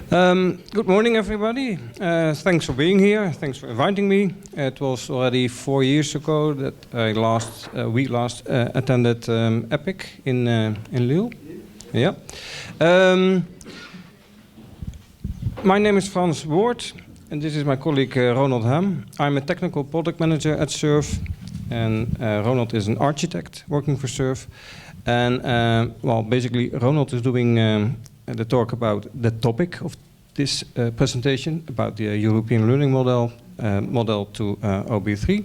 Good morning, everybody. Thanks for being here. Thanks for inviting me. It was already 4 years ago that I last attended ePIC in Lille. Yeah. My name is Frans, and this is my colleague Ronald. I'm a technical product manager at SURF, and Ronald is an architect working for SURF. And well, basically, Ronald is doing the talk about the topic of this presentation, about the European learning model to OB3.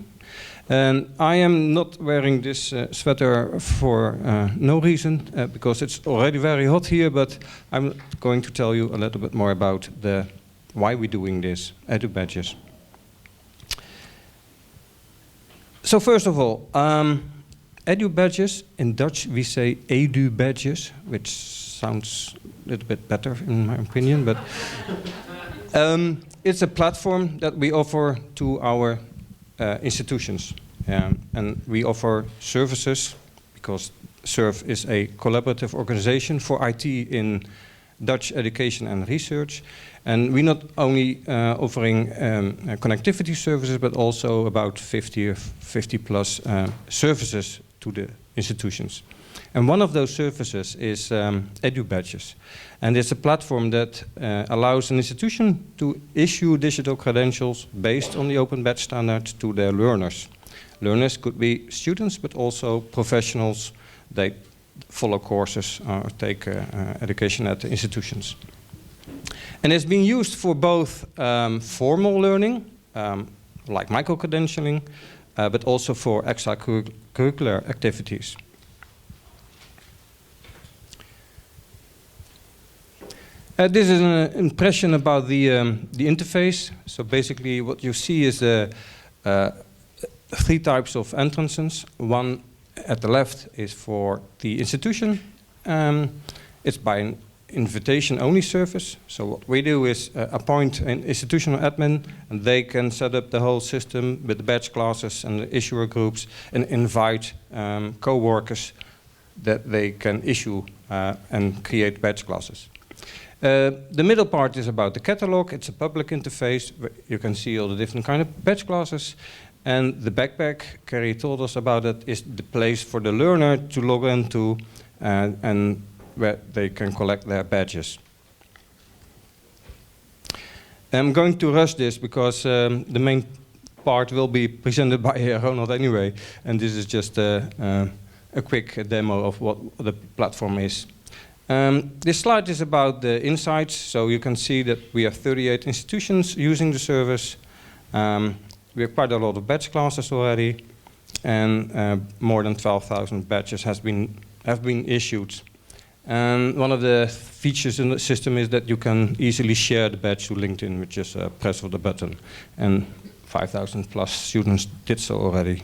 And I am not wearing this sweater for no reason, because it's already very hot here, but I'm going to tell you a little bit more about why we're doing this, edu badges. So first of all, edu badges, in Dutch we say edu badges, which sounds a little bit better in my opinion, but it's a platform that we offer to our institutions. And we offer services, because SURF is a collaborative organization for IT in Dutch education and research. And we're not only offering connectivity services, but also about 50 plus services to the institutions. And one of those services is edu badges. And it's a platform that allows an institution to issue digital credentials based on the open badge standard to their learners. Learners could be students, but also professionals. They follow courses or take education at the institutions. And it's being used for both formal learning, like micro-credentialing, but also for extracurricular activities. This is an impression about the interface. So basically what you see is three types of entrances. One at the left is for the institution. It's by an invitation-only service. So what we do is appoint an institutional admin, and they can set up the whole system with the badge classes and the issuer groups, and invite co-workers that they can issue and create badge classes. The middle part is about the catalog. It's a public interface where you can see all the different kind of badge classes. And the backpack, Carrie told us about it, is the place for the learner to log into and where they can collect their badges. I'm going to rush this because the main part will be presented by Ronald anyway. And this is just a quick demo of what the platform is. This slide is about the insights, so you can see that we have 38 institutions using the service. We have quite a lot of badge classes already, and more than 12,000 badges have been issued. And one of the features in the system is that you can easily share the badge to LinkedIn with just a press of the button, and 5,000 plus students did so already.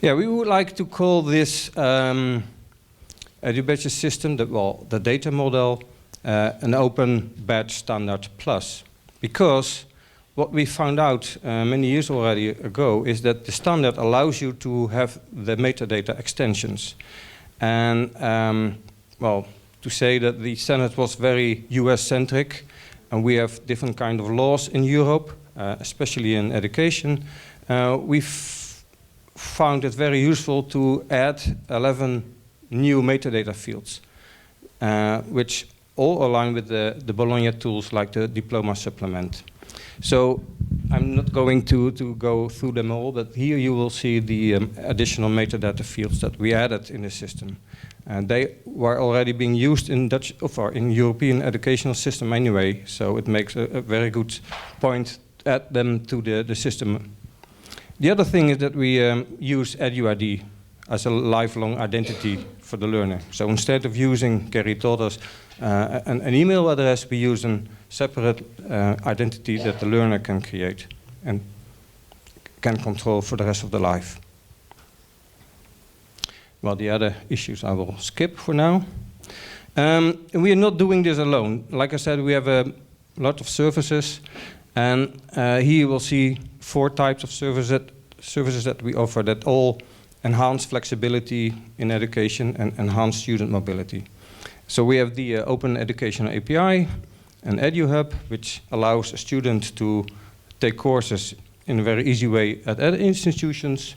Yeah, we would like to call this edu badge system, the data model, an open badge standard plus. Because what we found out many years already ago is that the standard allows you to have the metadata extensions. And well, to say that the standard was very US-centric, and we have different kind of laws in Europe, especially in education, we've found it very useful to add 11 new metadata fields, which all align with the Bologna tools like the diploma supplement. So I'm not going to go through them all, but here you will see the additional metadata fields that we added in the system. And they were already being used in Dutch or in European educational system anyway, so it makes a very good point to add them to the system. The other thing is that we use EduID as a lifelong identity for the learner. So instead of using, Carrie told us, an email address, we use a separate identity that the learner can create and can control for the rest of their life. Well, the other issues I will skip for now. And we are not doing this alone. Like I said, we have a lot of services, and here you will see 4 types of services that we offer that all enhance flexibility in education and enhance student mobility. So we have the Open Educational API, an EduHub, which allows a student to take courses in a very easy way at institutions,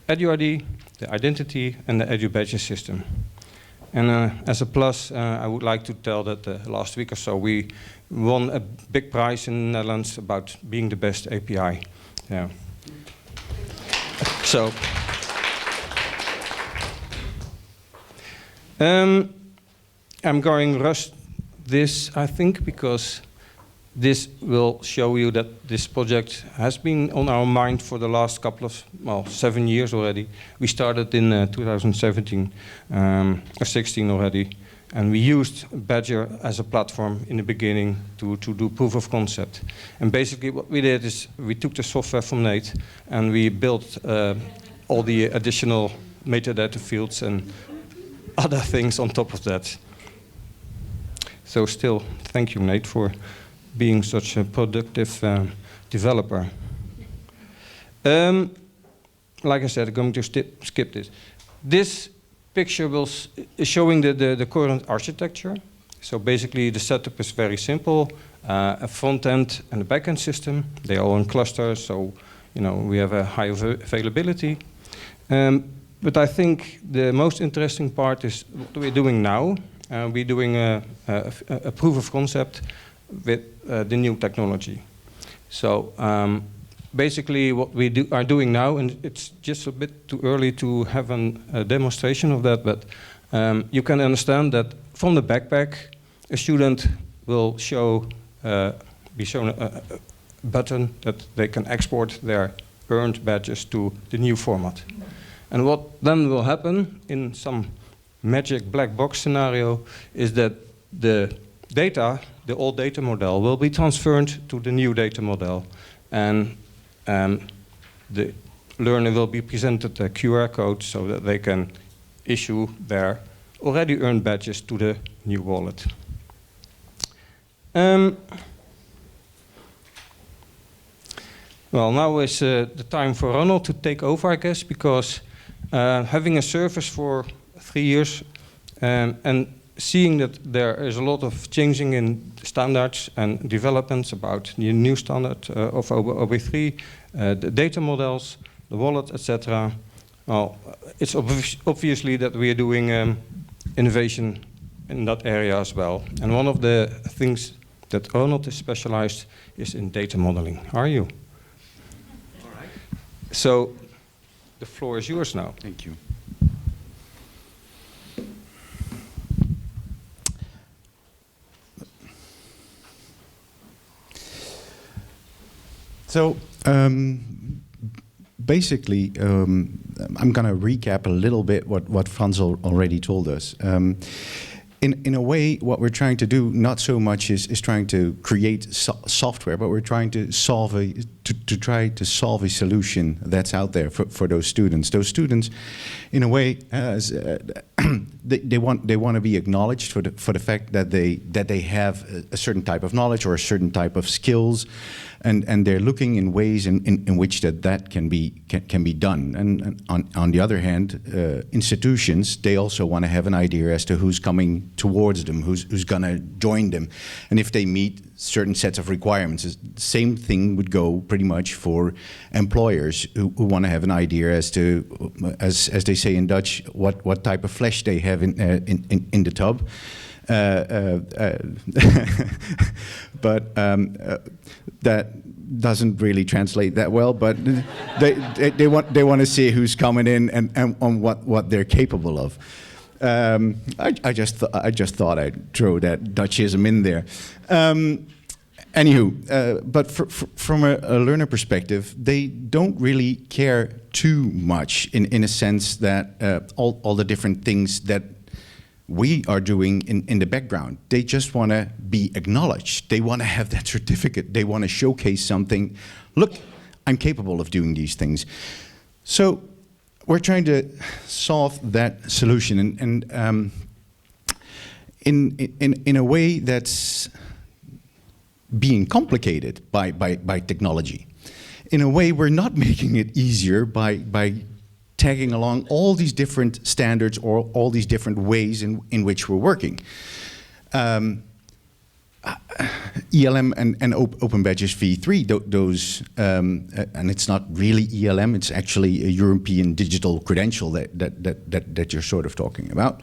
EduID, the identity, and the EduBadges system. And as a plus, I would like to tell that last week or so we won a big prize in the Netherlands about being the best API. Yeah. So, I'm going to rush this, I think, because this will show you that this project has been on our mind for the last couple of, well, 7 years already. We started in 2017 or 16 already, and we used Badger as a platform in the beginning to do proof of concept. And basically what we did is we took the software from Nate and we built all the additional metadata fields and other things on top of that. So still, thank you, Nate, for being such a productive developer. Like I said, I'm going to skip this. This picture is showing the current architecture. So basically, the setup is very simple. A front end and a back end system. They are all in clusters, so we have a high availability. But I think the most interesting part is what we're doing now. We're doing a proof of concept with the new technology. So basically what we are doing now, and it's just a bit too early to have a demonstration of that, but you can understand that from the backpack, a student will be shown a button that they can export their earned badges to the new format. And what then will happen in some magic black box scenario is that the data, the old data model, will be transferred to the new data model. And the learner will be presented a QR code so that they can issue their already earned badges to the new wallet. Well, now is the time for Ronald to take over, I guess, because having a service for 3 years and seeing that there is a lot of changing in standards and developments about the new standard of OB3, the data models, the wallet, etc. Well, it's obviously that we are doing innovation in that area as well. And one of the things that Ronald is specialized is in data modeling. Are you? All right. So the floor is yours now. Thank you. So basically, I'm going to recap a little bit what Frans already told us. In a way, what we're trying to do not so much is trying to create software, but we're trying to try to solve a solution that's out there for those students. Those students, in a way, they want to be acknowledged for the fact that they have a certain type of knowledge or a certain type of skills, and they're looking in ways in which that can be done. And on the other hand, institutions, they also want to have an idea as to who's coming towards them, who's going to join them, and if they meet certain sets of requirements. The same thing would go pretty much for employers who want to have an idea as to, as they say in Dutch, what type of flesh they have in the tub. But that doesn't really translate that well. But they want to see who's coming in and on what they're capable of. I just thought I'd throw that Dutchism in there. Anywho, but from a learner perspective, they don't really care too much in a sense that all the different things that we are doing in the background. They just want to be acknowledged. They want to have that certificate. They want to showcase something. Look, I'm capable of doing these things. So we're trying to solve that solution, and in a way that's being complicated by technology. In a way, we're not making it easier by tagging along all these different standards or all these different ways in which we're working. ELM and Open Badges v3, those, and it's not really ELM, it's actually a European digital credential that you're sort of talking about.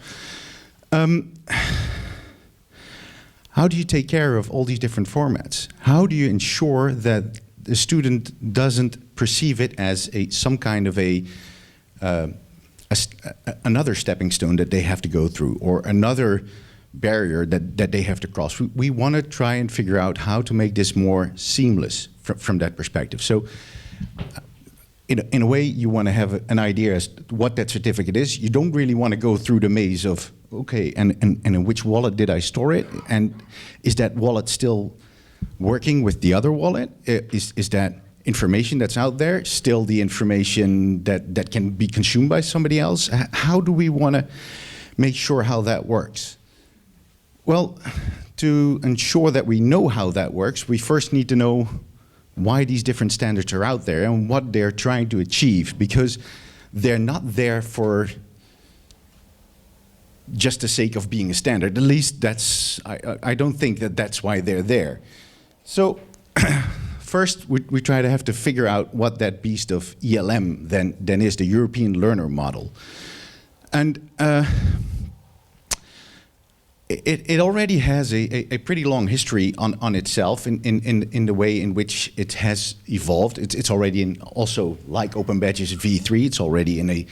How do you take care of all these different formats? How do you ensure that the student doesn't perceive it as some kind of another stepping stone that they have to go through, or another barrier that they have to cross? We want to try and figure out how to make this more seamless from that perspective. So in a way, you want to have an idea as to what that certificate is. You don't really want to go through the maze of, okay, and in which wallet did I store it? And is that wallet still working with the other wallet? Is that information that's out there still the information that can be consumed by somebody else? How do we want to make sure how that works? Well, to ensure that we know how that works, we first need to know why these different standards are out there and what they're trying to achieve, because they're not there for just the sake of being a standard. At least that's, I don't think that that's why they're there. So first we try to have to figure out what that beast of ELM then is, the European Learner Model. And it already has a pretty long history on itself in the way in which it has evolved. It's already also like Open Badges v3, it's already in a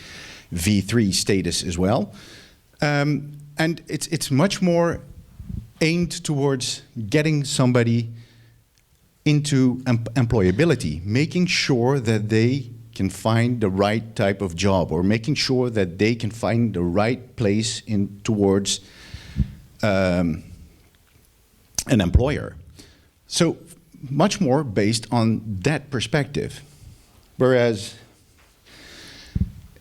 v3 status as well. And it's much more aimed towards getting somebody into employability, making sure that they can find the right type of job, or making sure that they can find the right place towards an employer. So much more based on that perspective. Whereas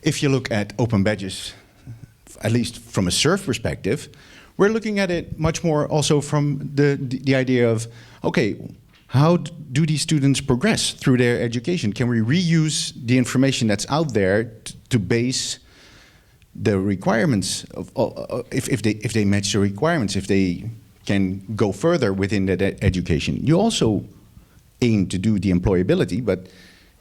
if you look at Open Badges, at least from a SURF perspective, we're looking at it much more also from the idea of, okay, how do these students progress through their education? Can we reuse the information that's out there to base the requirements of, if they match the requirements, if they can go further within that education? You also aim to do the employability, but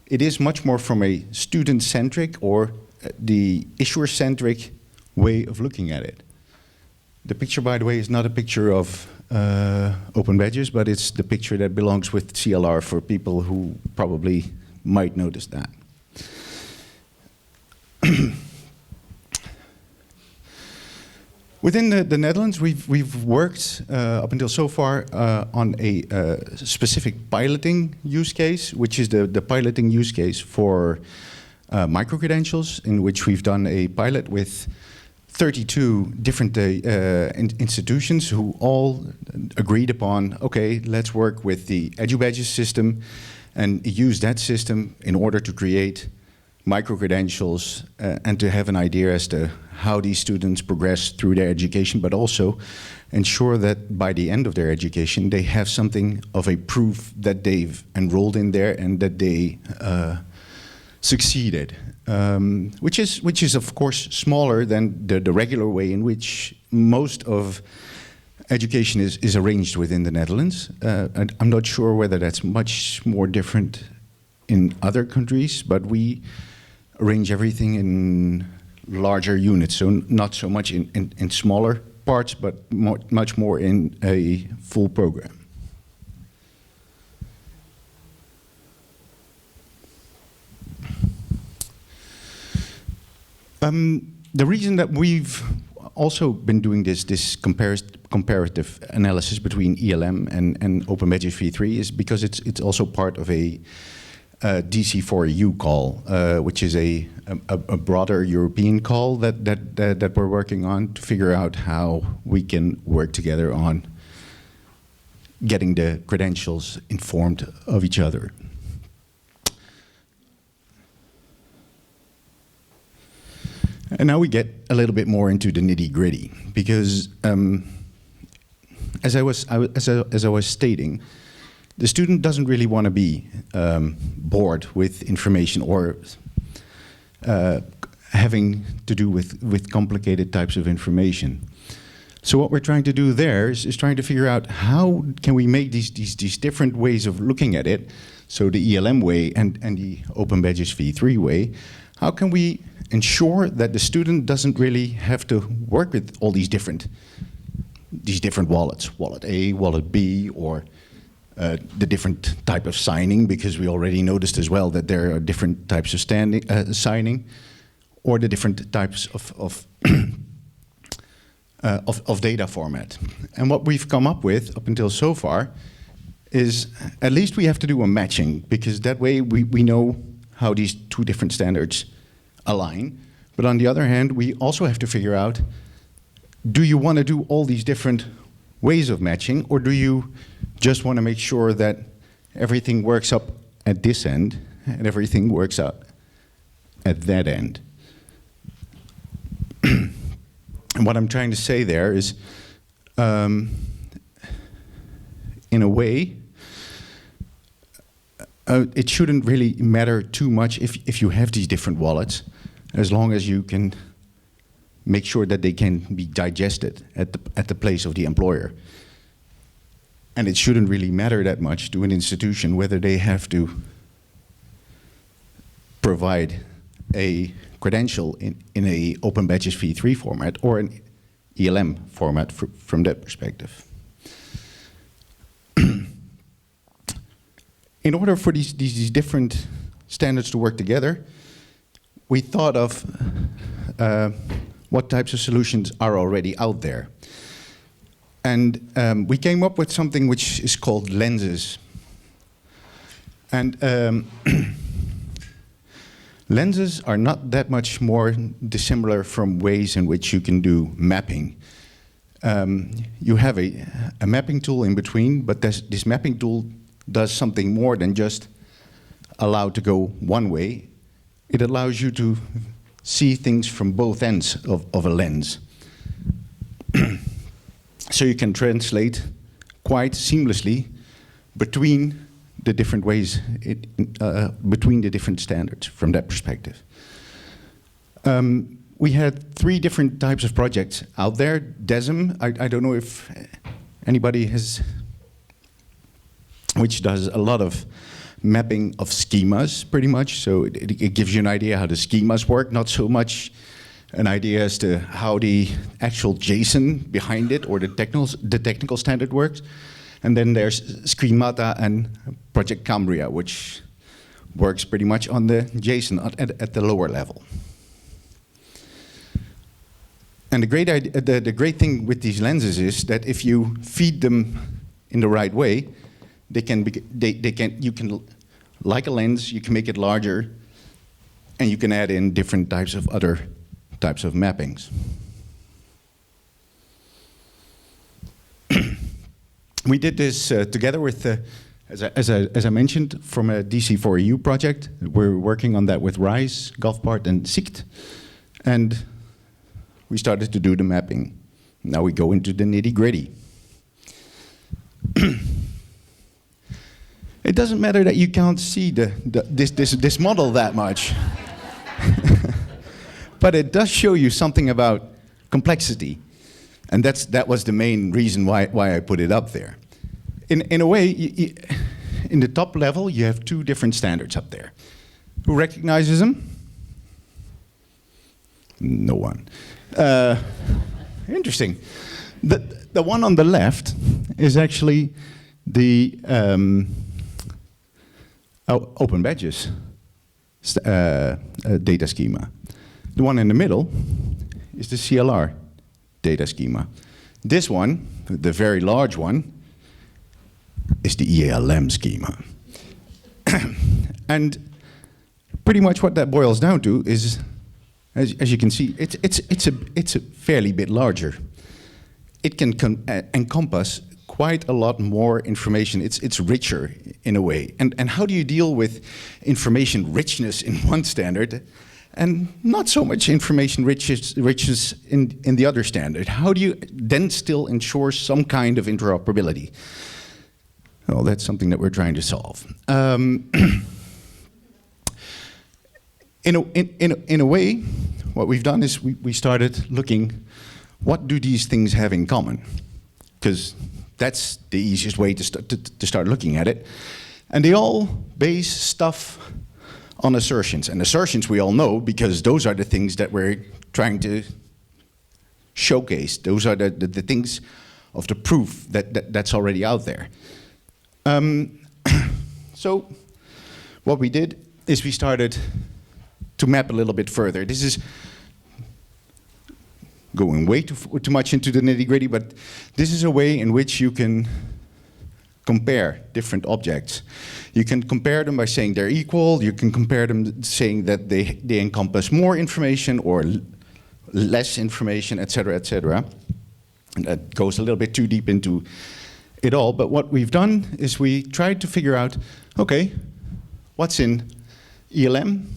it is much more from a student-centric or the issuer-centric way of looking at it. The picture, by the way, is not a picture of Open Badges, but it's the picture that belongs with CLR for people who probably might notice that. Within the Netherlands, we've worked up until so far on a specific piloting use case, which is the piloting use case for micro-credentials, in which we've done a pilot with 32 different institutions who all agreed upon, okay, let's work with the EduBadges system and use that system in order to create micro-credentials and to have an idea as to how these students progress through their education, but also ensure that by the end of their education, they have something of a proof that they've enrolled in there and that they succeeded. Which is of course smaller than the regular way in which most of education is arranged within the Netherlands. And I'm not sure whether that's much more different in other countries, but we arrange everything in larger units, so not so much in smaller parts, but much more in a full program. The reason that we've also been doing this comparative analysis between ELM and Open Badges v3 is because it's also part of a DC4EU call, which is a broader European call that we're working on to figure out how we can work together on getting the credentials informed of each other. And now we get a little bit more into the nitty-gritty, because as I was stating, the student doesn't really want to be bored with information or having to do with complicated types of information. So what we're trying to do there is trying to figure out how can we make these different ways of looking at it, so the ELM way and the Open Badges v3 way, how can we ensure that the student doesn't really have to work with all these different wallets, wallet A, wallet B, or the different type of signing, because we already noticed as well that there are different types of signing, or the different types of data format. And what we've come up with up until so far is at least we have to do a matching, because that way we know how these two different standards align. But on the other hand, we also have to figure out, do you want to do all these different ways of matching, or do you just want to make sure that everything works up at this end and everything works out at that end? And what I'm trying to say there is, in a way, it shouldn't really matter too much if you have these different wallets, as long as you can make sure that they can be digested at the place of the employer. And it shouldn't really matter that much to an institution whether they have to provide a credential in a Open Badges v3 format or an ELM format from that perspective. In order for these different standards to work together, we thought of what types of solutions are already out there. And we came up with something which is called lenses. And lenses are not that much more dissimilar from ways in which you can do mapping. You have a mapping tool in between, but this mapping tool does something more than just allow to go one way. It allows you to see things from both ends of a lens. So you can translate quite seamlessly between the different ways, between the different standards from that perspective. We had 3 different types of projects out there. DESM, I don't know if anybody has, which does a lot of mapping of schemas, pretty much. So it gives you an idea how the schemas work, not so much an idea as to how the actual JSON behind it or the technical standard works. And then there's Schemata and Project Cambria, which works pretty much on the JSON at the lower level. And the great thing with these lenses is that if you feed them in the right way, you can, like a lens, you can make it larger, and you can add in different types of other types of mappings. We did this together with, as I mentioned, from a DC4EU project. We're working on that with RISE, Golfpart, and SICT. And we started to do the mapping. Now we go into the nitty-gritty. It doesn't matter that you can't see this model that much. But it does show you something about complexity. And that was the main reason why I put it up there. In a way, in the top level, you have 2 different standards up there. Who recognizes them? No one. Interesting. The one on the left is actually the Open Badges data schema. The one in the middle is the CLR data schema. This one, the very large one, is the ELM schema. And pretty much what that boils down to is, as you can see, it's a fairly bit larger. It can encompass quite a lot more information. It's richer in a way. And how do you deal with information richness in one standard and not so much information richness in the other standard? How do you then still ensure some kind of interoperability? Well, that's something that we're trying to solve. In a way, what we've done is we started looking, what do these things have in common? Because that's the easiest way to start looking at it. And they all base stuff on assertions. And assertions we all know, because those are the things that we're trying to showcase. Those are the things of the proof that's already out there. So what we did is we started to map a little bit further. This is going way too much into the nitty-gritty, but this is a way in which you can compare different objects. You can compare them by saying they're equal. You can compare them saying that they encompass more information or less information, et cetera, et cetera. And that goes a little bit too deep into it all. But what we've done is we tried to figure out, okay, what's in ELM?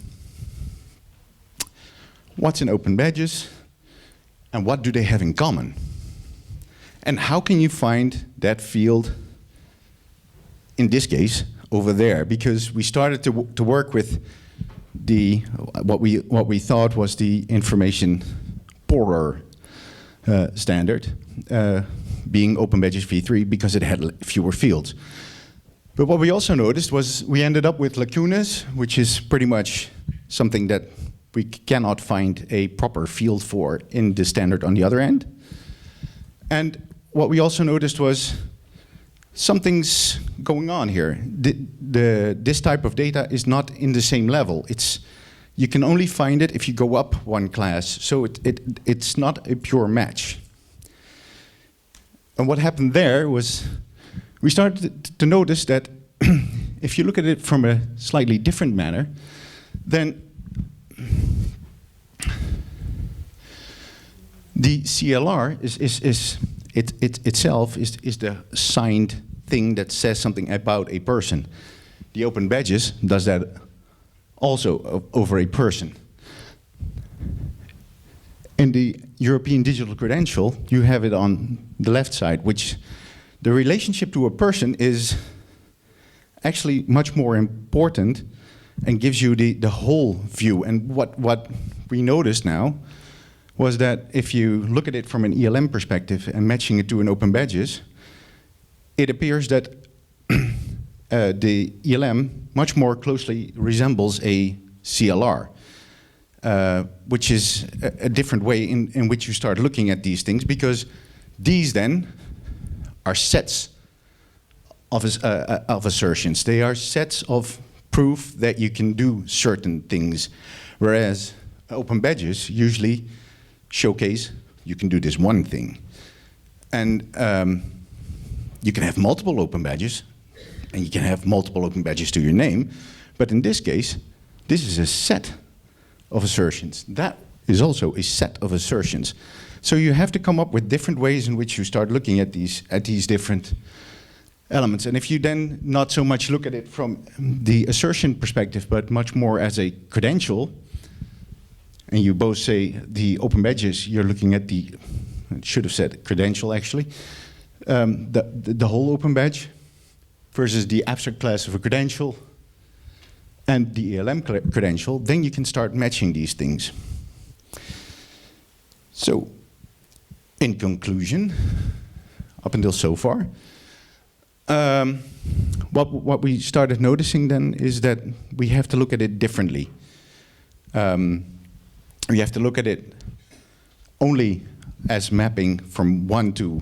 What's in open badges? And what do they have in common? And how can you find that field, in this case, over there? Because we started to work with what we thought was the information poorer standard, being open badges v3 because it had fewer fields. But what we also noticed was we ended up with lacunas, which is pretty much something that we cannot find a proper field for in the standard on the other end. And what we also noticed was something's going on here. This type of data is not in the same level. You can only find it if you go up one class, so it's not a pure match. And what happened there was we started to notice that if you look at it from a slightly different manner, then the CLR itself is the signed thing that says something about a person. The open badges does that also over a person. In the European digital credential, you have it on the left side, which the relationship to a person is actually much more important and gives you the whole view. And what we noticed now was that if you look at it from an ELM perspective and matching it to an open badges, it appears that the ELM much more closely resembles a CLR, which is a different way in which you start looking at these things, because these then are sets of assertions. They are sets of proof that you can do certain things, whereas open badges usually showcase you can do this one thing. And you can have multiple open badges, and you can have multiple open badges to your name, but in this case, this is a set of assertions. That is also a set of assertions. So you have to come up with different ways in which you start looking at these different elements. And if you then not so much look at it from the assertion perspective, but much more as a credential, and you both say the open badges, you're looking at I should have said credential actually, the whole open badge versus the abstract class of a credential and the ELM credential, then you can start matching these things. So, in conclusion, up until so far, what we started noticing then is that we have to look at it differently. We have to look at it only as mapping from one to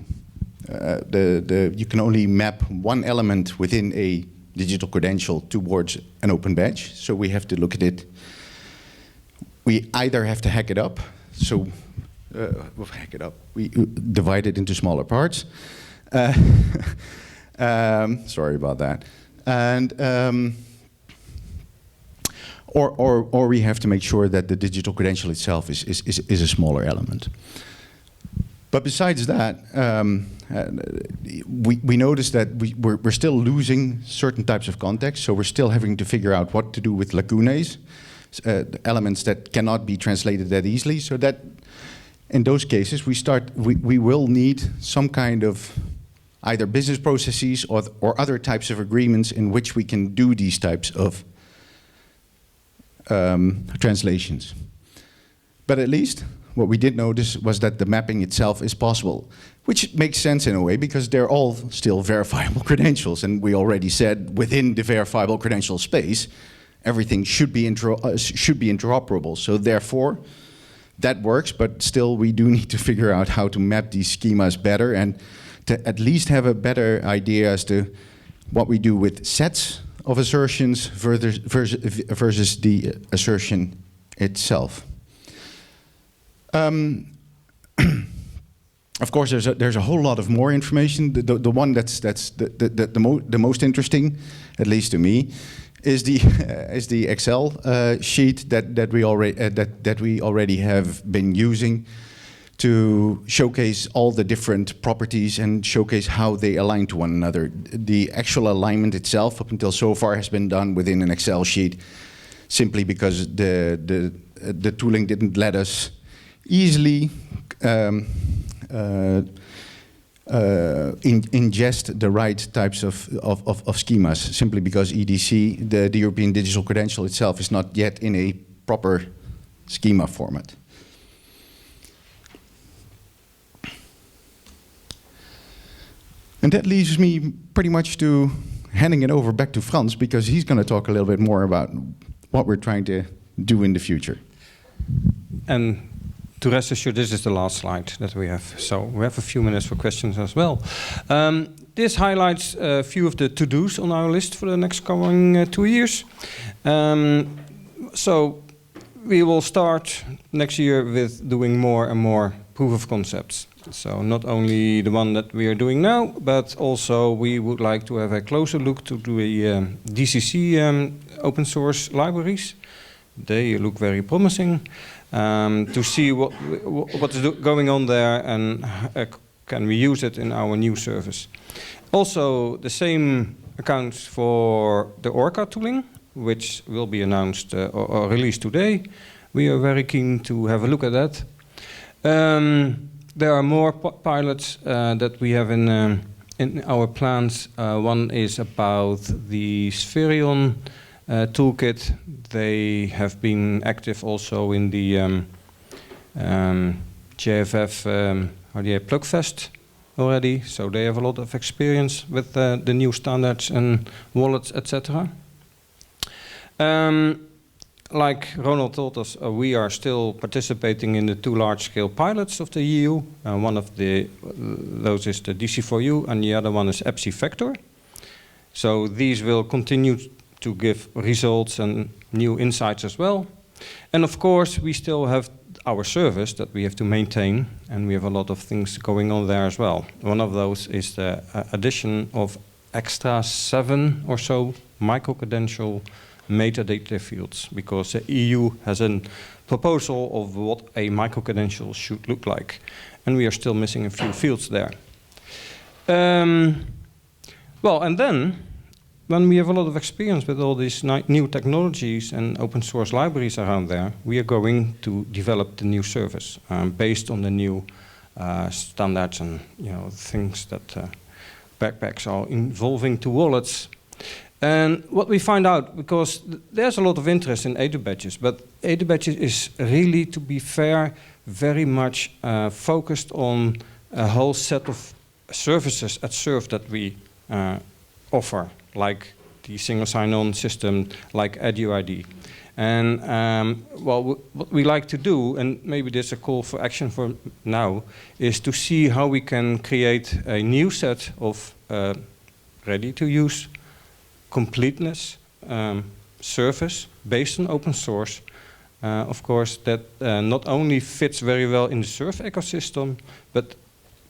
you can only map one element within a digital credential towards an open badge. So we have to look at it. We either have to hack it up, so we'll hack it up. We divide it into smaller parts. Sorry about that. And or we have to make sure that the digital credential itself is a smaller element. But besides that, we notice that we're still losing certain types of context, so we're still having to figure out what to do with lacunae, elements that cannot be translated that easily. So that, in those cases, we will need some kind of either business processes or other types of agreements in which we can do these types of translations. But at least what we did notice was that the mapping itself is possible, which makes sense in a way because they're all still verifiable credentials. And we already said within the verifiable credential space, everything should be interoperable. So therefore, that works, but still we do need to figure out how to map these schemas better and to at least have a better idea as to what we do with sets of assertions versus the assertion itself. Of course, there's a whole lot of more information. The one that's the most interesting, at least to me, is the Excel sheet that we already have been using to showcase all the different properties and showcase how they align to one another. The actual alignment itself, up until so far, has been done within an Excel sheet, simply because the tooling didn't let us easily ingest the right types of schemas, simply because EDC, the European Digital Credential itself, is not yet in a proper schema format. And that leaves me pretty much to handing it over back to Frans, because he's going to talk a little bit more about what we're trying to do in the future. And to rest assured, this is the last slide that we have. So we have a few minutes for questions as well. This highlights a few of the to-dos on our list for the next coming 2 years. So we will start next year with doing more and more proof of concepts. So not only the one that we are doing now, but also we would like to have a closer look to the DCC open source libraries. They look very promising. To see what is going on there and can we use it in our new service. Also, the same accounts for the Orca tooling, which will be announced or released today. We are very keen to have a look at that. There are more pilots that we have in our plans. One is about the Spherion toolkit. They have been active also in the JFF Plugfest already, so they have a lot of experience with the new standards and wallets, etc. Like Ronald told us, we are still participating in the 2 large-scale pilots of the EU. One of those is the DC4U, and the other one is EPSI Vector. So these will continue to give results and new insights as well. And of course, we still have our service that we have to maintain, and we have a lot of things going on there as well. One of those is the addition of extra 7 or so micro-credential metadata fields, because the EU has a proposal of what a micro-credential should look like, and we are still missing a few fields there. Well, and then, when we have a lot of experience with all these new technologies and open source libraries around there, we are going to develop the new service based on the new standards and things that backpacks are evolving to wallets. And what we find out, because there's a lot of interest in AD badges, but AD badges is really, to be fair, very much focused on a whole set of services at Surf that we offer, like the single sign-on system, like EduID. And well, what we like to do, and maybe there's a call for action for now, is to see how we can create a new set of ready-to-use completeness service based on open source. Of course, that not only fits very well in the Surf ecosystem, but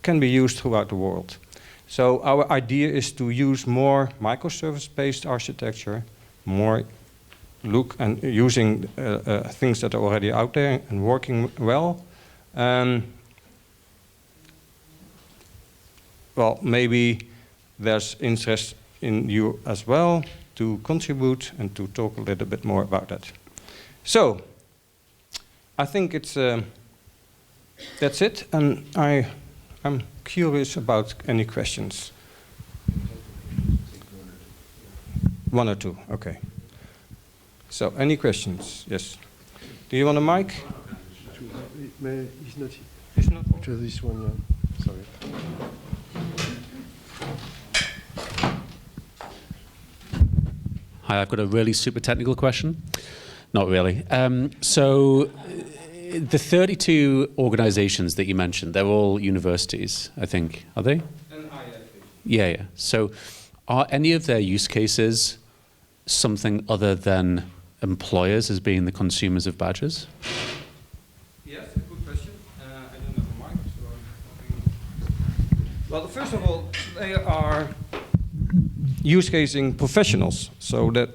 can be used throughout the world. So our idea is to use more microservice-based architecture, more look and using things that are already out there and working well. Well, maybe there's interest in you as well to contribute and to talk a little bit more about that. So, I think it's that's it, and I'm curious about any questions. 1 or 2, okay. So, any questions? Yes. Do you want a mic? he's not here. It's not. Just this one, yeah. Sorry. Hi, I've got a really super technical question. Not really. So the 32 organizations that you mentioned, they're all universities, I think, are they? Yeah, yeah. So are any of their use cases something other than employers as being the consumers of badges? Yes, a good question. I don't have a mic, so I'm talking. Well, first of all, they are use casing professionals, so that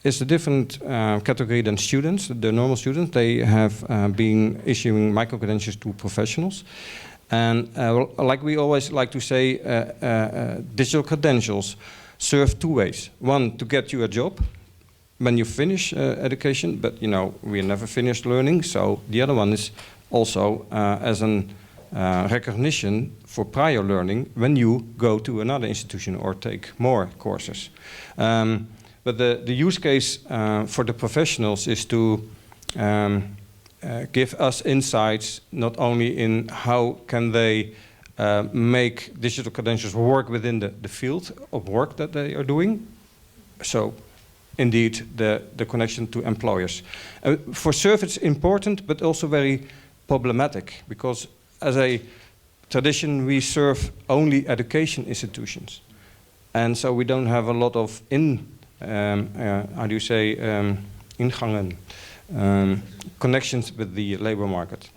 is a different category than students. The normal students, they have been issuing micro-credentials to professionals. And like we always like to say, digital credentials serve two ways. One, to get you a job when you finish education, but you know, we never finished learning, so the other one is also as an recognition for prior learning when you go to another institution or take more courses. But the use case for the professionals is to give us insights not only in how can they make digital credentials work within the field of work that they are doing, so indeed the connection to employers. For SURF it's important but also very problematic, because as a tradition we serve only education institutions, and so we don't have a lot of ingangen, connections with the labor market.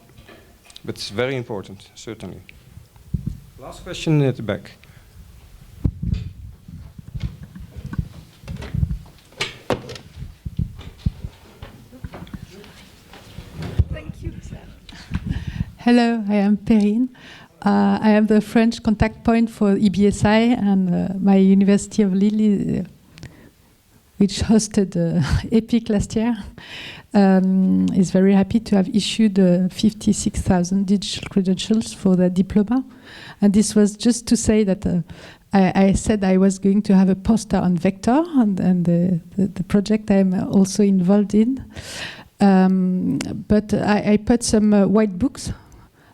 But it's very important, certainly. Last question at the back. Thank you. Hello, I am Perrine. I am the French contact point for EBSI, and my University of Lille, which hosted ePIC last year, is very happy to have issued 56,000 digital credentials for the diploma. And this was just to say that I said I was going to have a poster on Vector, and the project I'm also involved in. But I put some white books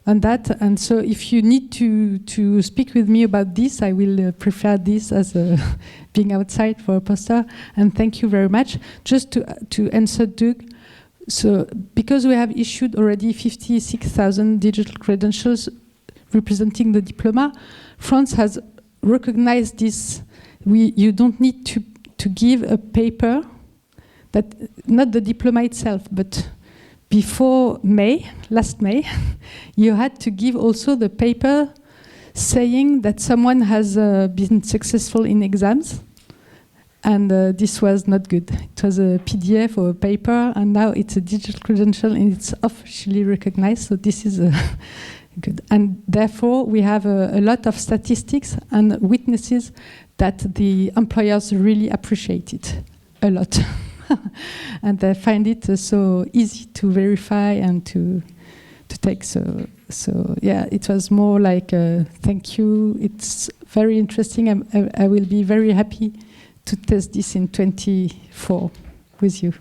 on that, and so if you need to speak with me about this, I will prefer this as being outside for a poster. And thank you very much. Just to answer Doug, so because we have issued already 56,000 digital credentials representing the diploma, France has recognized this. You don't need to give a paper, that not the diploma itself, but before May, last May, you had to give also the paper saying that someone has been successful in exams, and this was not good. It was a PDF or a paper, and now it's a digital credential and it's officially recognized, so this is good. And therefore, we have a lot of statistics and witnesses that the employers really appreciate it a lot. And I find it so easy to verify and to take. So yeah, it was more like thank you. It's very interesting. I will be very happy to test this in 24 with you.